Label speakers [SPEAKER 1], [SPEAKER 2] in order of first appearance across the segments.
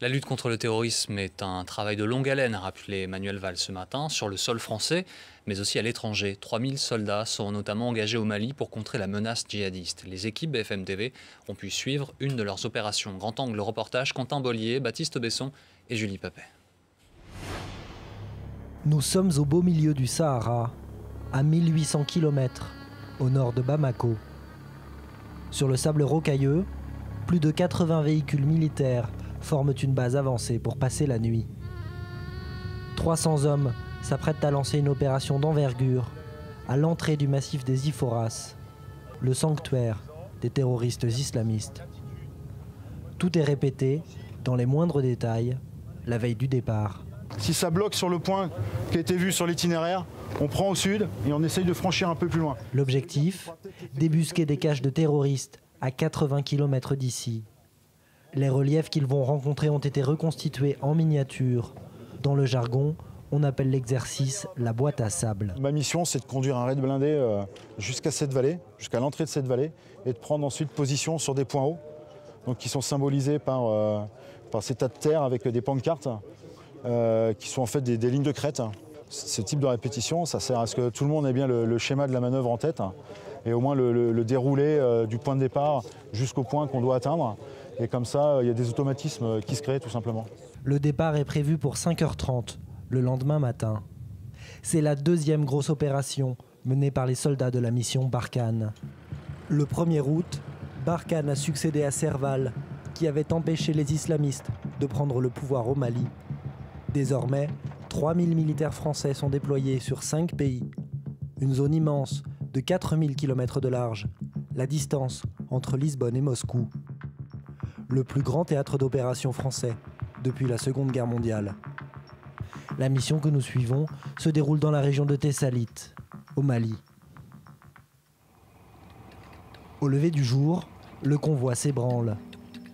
[SPEAKER 1] La lutte contre le terrorisme est un travail de longue haleine, a rappelé Manuel Valls ce matin, sur le sol français, mais aussi à l'étranger. 3000 soldats sont notamment engagés au Mali pour contrer la menace djihadiste. Les équipes BFM TV ont pu suivre une de leurs opérations. Grand angle reportage, Quentin Bollier, Baptiste Besson et Julie Papet.
[SPEAKER 2] Nous sommes au beau milieu du Sahara, à 1800 km, au nord de Bamako. Sur le sable rocailleux, plus de 80 véhicules militaires forment une base avancée pour passer la nuit. 300 hommes s'apprêtent à lancer une opération d'envergure à l'entrée du massif des Iforas, le sanctuaire des terroristes islamistes. Tout est répété, dans les moindres détails, la veille du départ.
[SPEAKER 3] Si ça bloque sur le point qui a été vu sur l'itinéraire, on prend au sud et on essaye de franchir un peu plus loin.
[SPEAKER 2] L'objectif, débusquer des caches de terroristes à 80 km d'ici. Les reliefs qu'ils vont rencontrer ont été reconstitués en miniature. Dans le jargon, on appelle l'exercice la boîte à sable.
[SPEAKER 3] Ma mission, c'est de conduire un raid blindé jusqu'à cette vallée, jusqu'à l'entrée de cette vallée, et de prendre ensuite position sur des points hauts, donc qui sont symbolisés par ces tas de terre avec des pancartes, qui sont en fait des lignes de crête. Ce type de répétition, ça sert à ce que tout le monde ait bien le schéma de la manœuvre en tête, et au moins le déroulé du point de départ jusqu'au point qu'on doit atteindre. Et comme ça, il y a des automatismes qui se créent tout simplement.
[SPEAKER 2] Le départ est prévu pour 5h30, le lendemain matin. C'est la deuxième grosse opération menée par les soldats de la mission Barkhane. Le 1er août, Barkhane a succédé à Serval, qui avait empêché les islamistes de prendre le pouvoir au Mali. Désormais, 3000 militaires français sont déployés sur 5 pays. Une zone immense de 4000 km de large, la distance entre Lisbonne et Moscou. Le plus grand théâtre d'opération français depuis la Seconde Guerre mondiale. La mission que nous suivons se déroule dans la région de Thessalite, au Mali. Au lever du jour, le convoi s'ébranle.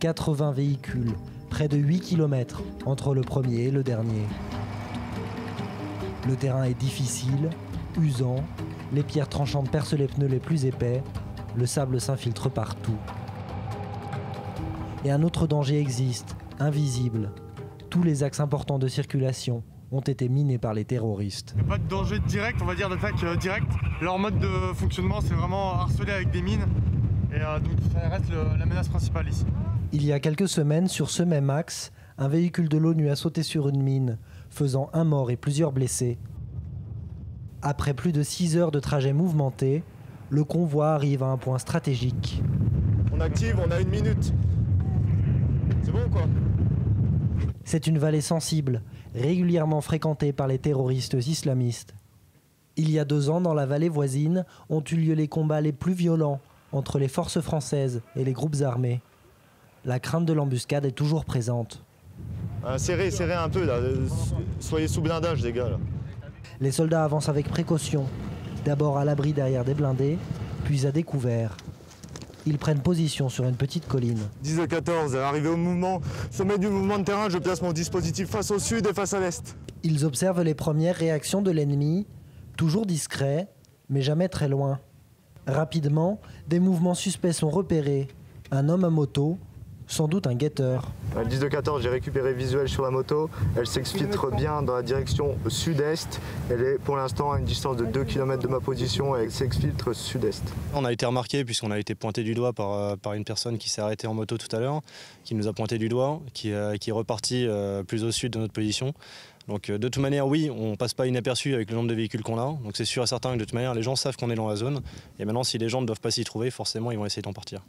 [SPEAKER 2] 80 véhicules, près de 8 km entre le premier et le dernier. Le terrain est difficile, usant, les pierres tranchantes percent les pneus les plus épais, le sable s'infiltre partout. Et un autre danger existe, invisible. Tous les axes importants de circulation ont été minés par les terroristes.
[SPEAKER 4] Il n'y a pas de danger direct, on va dire d'attaque directe. Leur mode de fonctionnement, c'est vraiment harceler avec des mines. Et donc ça reste la menace principale ici.
[SPEAKER 2] Il y a quelques semaines, sur ce même axe, un véhicule de l'ONU a sauté sur une mine, faisant un mort et plusieurs blessés. Après plus de 6 heures de trajet mouvementé, le convoi arrive à un point stratégique.
[SPEAKER 3] On active, on a 1 minute. C'est bon ou quoi?
[SPEAKER 2] C'est une vallée sensible, régulièrement fréquentée par les terroristes islamistes. Il y a 2 ans, dans la vallée voisine, ont eu lieu les combats les plus violents entre les forces françaises et les groupes armés. La crainte de l'embuscade est toujours présente.
[SPEAKER 3] Serrez un peu là. Soyez sous blindage les gars là.
[SPEAKER 2] Les soldats avancent avec précaution, d'abord à l'abri derrière des blindés, puis à découvert. Ils prennent position sur une petite colline.
[SPEAKER 3] 10-14, arrivé au mouvement, sommet du mouvement de terrain, je place mon dispositif face au sud et face à l'est.
[SPEAKER 2] Ils observent les premières réactions de l'ennemi, toujours discrets, mais jamais très loin. Rapidement, des mouvements suspects sont repérés. Un homme à moto, sans doute un guetteur.
[SPEAKER 5] 10-14, j'ai récupéré visuel sur la moto. Elle s'exfiltre bien dans la direction sud-est. Elle est pour l'instant à une distance de 2 km de ma position et elle s'exfiltre sud-est.
[SPEAKER 6] On a été remarqué puisqu'on a été pointé du doigt par une personne qui s'est arrêtée en moto tout à l'heure, qui nous a pointé du doigt, qui est reparti plus au sud de notre position. Donc de toute manière, oui, on ne passe pas inaperçu avec le nombre de véhicules qu'on a. Donc c'est sûr et certain que de toute manière, les gens savent qu'on est dans la zone. Et maintenant, si les gens ne doivent pas s'y trouver, forcément, ils vont essayer d'en partir.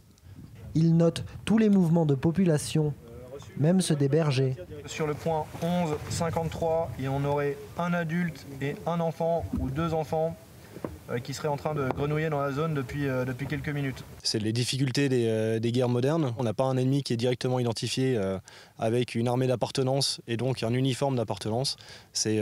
[SPEAKER 2] Ils notent tous les mouvements de population, même ceux des bergers.
[SPEAKER 4] Sur le point 11-53, et on aurait un adulte et un enfant ou 2 enfants qui seraient en train de grenouiller dans la zone depuis quelques minutes. C'est les difficultés des guerres modernes. On n'a pas un ennemi qui est directement identifié avec une armée d'appartenance et donc un uniforme d'appartenance. C'est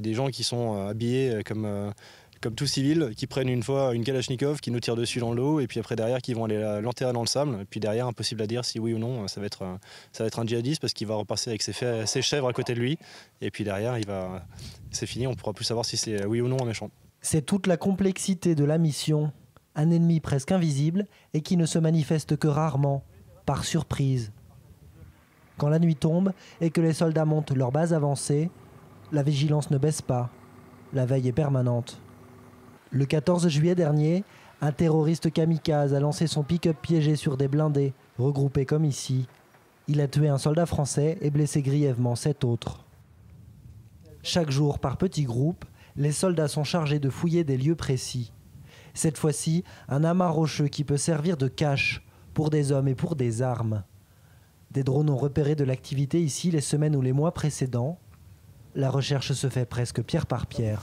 [SPEAKER 4] des gens qui sont habillés comme tout civil, qui prennent une fois une Kalachnikov, qui nous tirent dessus dans l'eau, et puis après derrière, qui vont aller l'enterrer dans le sable. Et puis derrière, impossible à dire si oui ou non, ça va être un djihadiste parce qu'il va repasser avec ses chèvres à côté de lui. Et puis derrière, c'est fini, on ne pourra plus savoir si c'est oui ou non un méchant.
[SPEAKER 2] C'est toute la complexité de la mission. Un ennemi presque invisible et qui ne se manifeste que rarement, par surprise. Quand la nuit tombe et que les soldats montent leur base avancée, la vigilance ne baisse pas. La veille est permanente. Le 14 juillet dernier, un terroriste kamikaze a lancé son pick-up piégé sur des blindés, regroupés comme ici. Il a tué un soldat français et blessé grièvement 7 autres. Chaque jour, par petits groupes, les soldats sont chargés de fouiller des lieux précis. Cette fois-ci, un amas rocheux qui peut servir de cache pour des hommes et pour des armes. Des drones ont repéré de l'activité ici les semaines ou les mois précédents. La recherche se fait presque pierre par pierre.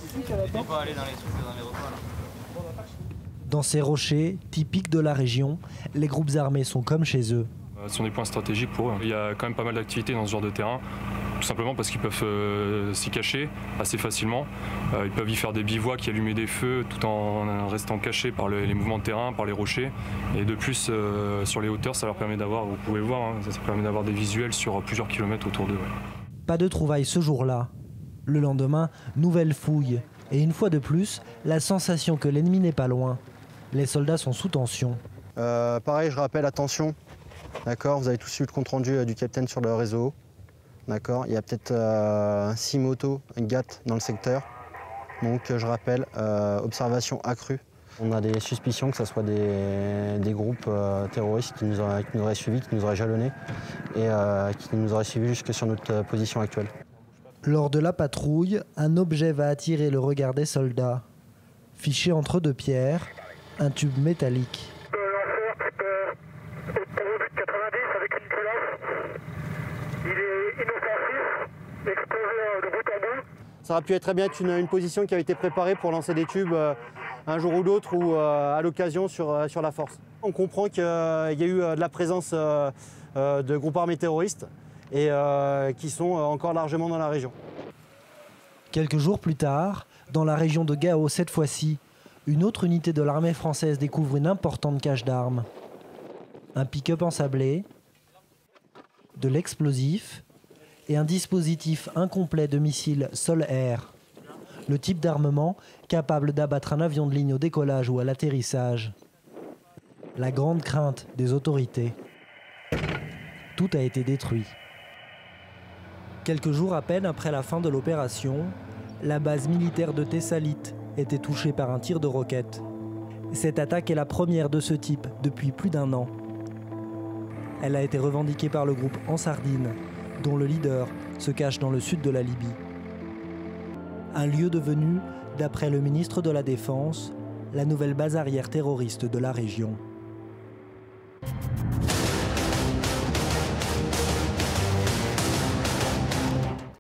[SPEAKER 2] Dans ces rochers, typiques de la région, les groupes armés sont comme chez eux.
[SPEAKER 7] Ce sont des points stratégiques pour eux. Il y a quand même pas mal d'activités dans ce genre de terrain, tout simplement parce qu'ils peuvent s'y cacher assez facilement. Ils peuvent y faire des bivouacs, y allumer des feux tout en restant cachés par les mouvements de terrain, par les rochers. Et de plus, sur les hauteurs, ça leur permet d'avoir, vous pouvez voir, ça permet d'avoir des visuels sur plusieurs kilomètres autour d'eux. Ouais.
[SPEAKER 2] Pas de trouvailles ce jour-là. Le lendemain, nouvelle fouille. Et une fois de plus, la sensation que l'ennemi n'est pas loin. Les soldats sont sous tension.
[SPEAKER 8] Pareil, je rappelle, attention. D'accord, vous avez tous eu le compte-rendu du capitaine sur le réseau. D'accord, il y a peut-être 6 motos GAT dans le secteur. Donc je rappelle, observation accrue. On a des suspicions que ce soit des groupes terroristes qui nous auraient suivis, qui nous auraient jalonnés et qui nous auraient suivis jusque sur notre position actuelle.
[SPEAKER 2] Lors de la patrouille, un objet va attirer le regard des soldats. Fiché entre deux pierres, un tube métallique.
[SPEAKER 8] Ça aurait pu être très bien une position qui avait été préparée pour lancer des tubes un jour ou l'autre ou à l'occasion sur la force. On comprend qu'il y a eu de la présence de groupes armés terroristes et qui sont encore largement dans la région.
[SPEAKER 2] Quelques jours plus tard, dans la région de Gao cette fois-ci, une autre unité de l'armée française découvre une importante cache d'armes. Un pick-up ensablé, de l'explosif et un dispositif incomplet de missiles sol-air. Le type d'armement capable d'abattre un avion de ligne au décollage ou à l'atterrissage. La grande crainte des autorités. Tout a été détruit. Quelques jours à peine après la fin de l'opération, la base militaire de Thessalite était touchée par un tir de roquette. Cette attaque est la première de ce type depuis plus d'1 an. Elle a été revendiquée par le groupe Ansardine, dont le leader se cache dans le sud de la Libye. Un lieu devenu, d'après le ministre de la Défense, la nouvelle base arrière terroriste de la région.